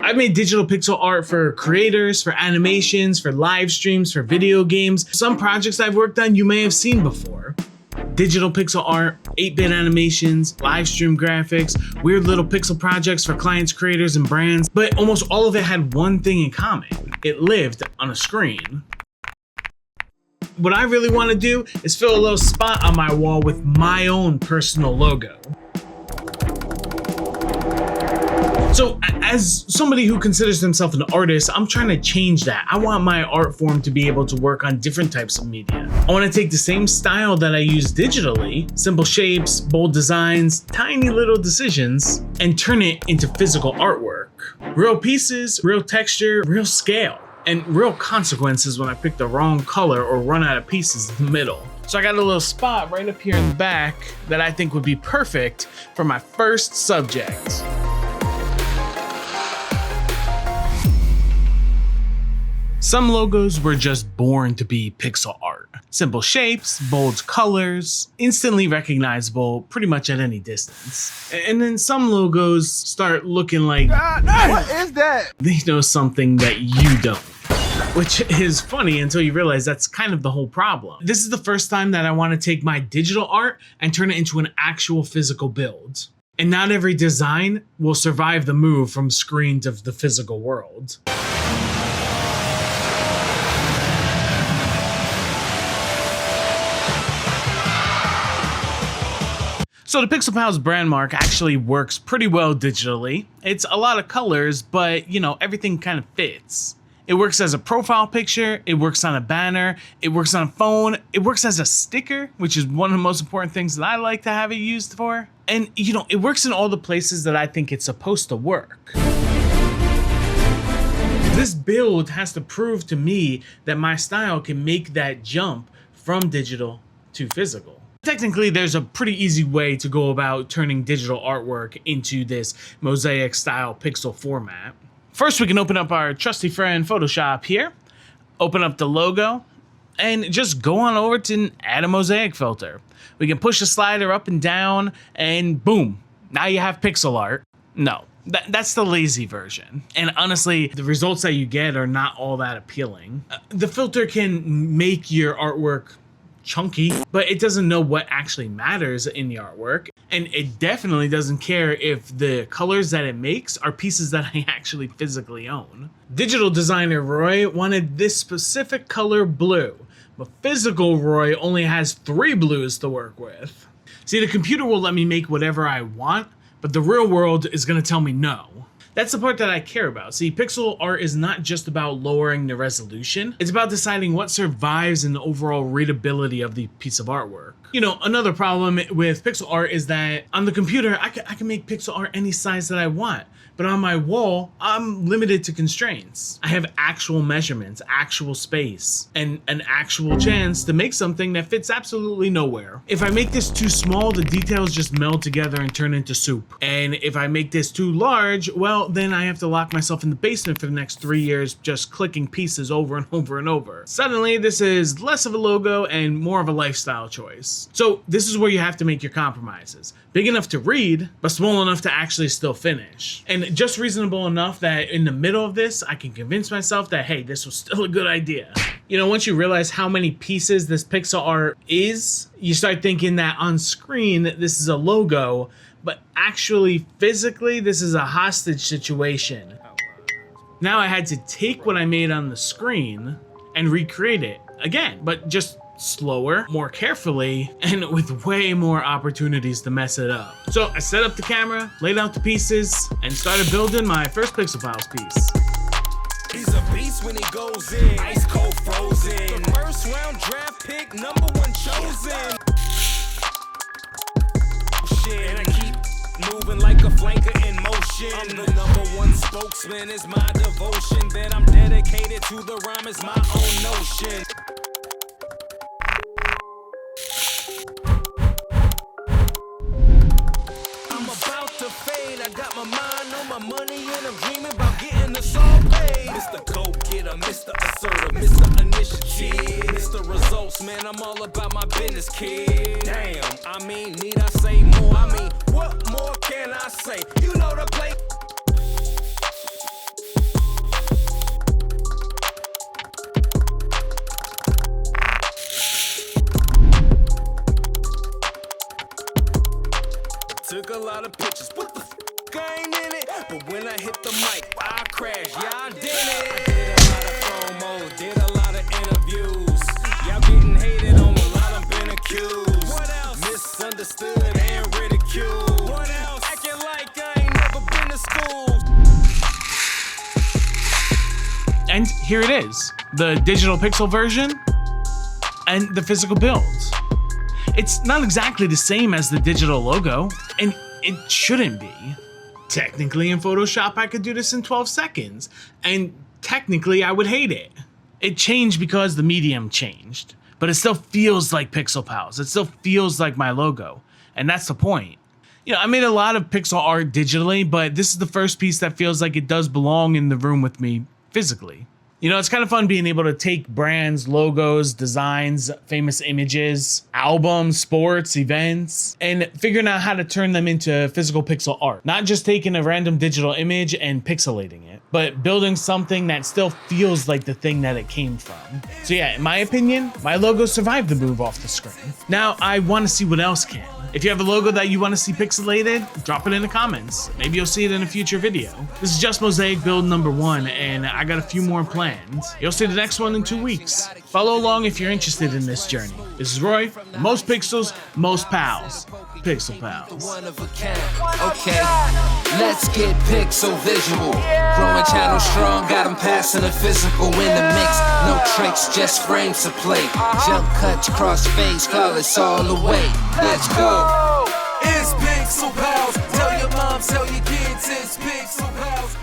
I've made digital pixel art for creators, for animations, for live streams, for video games. Some projects I've worked on you may have seen before. Digital pixel art, 8-bit animations, live stream graphics, weird little pixel projects for clients, creators, and brands. But almost all of it had one thing in common. It lived on a screen. What I really want to do is fill a little spot on my wall with my own personal logo. So as somebody who considers themselves an artist, I'm trying to change that. I want my art form to be able to work on different types of media. I want to take the same style that I use digitally, simple shapes, bold designs, tiny little decisions, and turn it into physical artwork. Real pieces, real texture, real scale, and real consequences when I pick the wrong color or run out of pieces in the middle. So I got a little spot right up here in the back that I think would be perfect for my first subject. Some logos were just born to be pixel art. Simple shapes, bold colors, instantly recognizable pretty much at any distance. And then some logos start looking like, what is that? They know something that you don't. Which is funny until you realize that's kind of the whole problem. This is the first time that I want to take my digital art and turn it into an actual physical build. And not every design will survive the move from screen to the physical world. So the Pixel Pals brand mark actually works pretty well digitally. It's a lot of colors, but you know, everything kind of fits. It works as a profile picture, it works on a banner, it works on a phone, it works as a sticker, which is one of the most important things that I like to have it used for. And you know, it works in all the places that I think it's supposed to work. This build has to prove to me that my style can make that jump from digital to physical. Technically, there's a pretty easy way to go about turning digital artwork into this mosaic style pixel format. First, we can open up our trusty friend Photoshop here, open up the logo, and just go on over to add a mosaic filter. We can push the slider up and down, and boom, now you have pixel art. No, that's the lazy version. And honestly, the results that you get are not all that appealing. The filter can make your artwork chunky, but it doesn't know what actually matters in the artwork. And it definitely doesn't care if the colors that it makes are pieces that I actually physically own. Digital designer Roy wanted this specific color blue, but physical Roy only has 3 blues to work with. See, the computer will let me make whatever I want, but the real world is gonna tell me no. That's the part that I care about. See, pixel art is not just about lowering the resolution. It's about deciding what survives in the overall readability of the piece of artwork. You know, another problem with pixel art is that on the computer, I can make pixel art any size that I want. But on my wall, I'm limited to constraints. I have actual measurements, actual space, and an actual chance to make something that fits absolutely nowhere. If I make this too small, the details just meld together and turn into soup. And if I make this too large, well, then I have to lock myself in the basement for the next 3 years just clicking pieces over and over and over. Suddenly, this is less of a logo and more of a lifestyle choice. So this is where you have to make your compromises. Big enough to read, but small enough to actually still finish. And just reasonable enough that in the middle of this, I can convince myself that, hey, this was still a good idea. You know, once you realize how many pieces this pixel art is, you start thinking that on screen, this is a logo, but actually physically, this is a hostage situation. Now I had to take what I made on the screen and recreate it again, but just slower, more carefully, and with way more opportunities to mess it up. So I set up the camera, laid out the pieces, and started building my first Pixel Pals piece. He's a beast when he goes in, ice cold frozen. The first round draft pick, #1 chosen. Shit, and I keep moving like a flanker in motion. I'm the #1 spokesman, is my devotion. That I'm dedicated to the rhyme is my own notion. I got my mind on my money and I'm dreaming about getting us all paid. Mr. Go-Getter, Mr. Assertive, Mr. Initiative, Mr. Results, man, I'm all about my business, kid. Damn, I mean, need I say more? I mean, what more can I say? You know the play. I hit the mic, I crash, yeah, I did it. Did a lot of promos, did a lot of interviews. Y'all getting hated on a lot, I've been accused. What else? Misunderstood and ridiculed. What else? Acting like I ain't never been to school. And here it is, the digital pixel version and the physical build. It's not exactly the same as the digital logo, and it shouldn't be. Technically in Photoshop I could do this in 12 seconds, and technically I would hate it. It changed because the medium changed, but it still feels like Pixel Pals. It still feels like my logo, and that's the point. You know, I made a lot of pixel art digitally, but this is the first piece that feels like it does belong in the room with me physically. You know, it's kind of fun being able to take brands, logos, designs, famous images, albums, sports, events, and figuring out how to turn them into physical pixel art. Not just taking a random digital image and pixelating it, but building something that still feels like the thing that it came from. So yeah, in my opinion, my logo survived the move off the screen. Now I want to see what else can. If you have a logo that you want to see pixelated, drop it in the comments. Maybe you'll see it in a future video. This is just Mosaic Build number 1, and I got a few more planned. You'll see the next one in 2 weeks. Follow along if you're interested in this journey. This is Roy, most pixels, most pals. Pixel Pals. One of a kind. Okay, let's get pixel visual. Growing channel strong, got them passing the physical in the mix. No tricks, just frames to play. Jump cuts, crossfades, flawless all the way. Let's go. It's Pixel Pals. Tell your mom, tell your kids, it's Pixel Pals.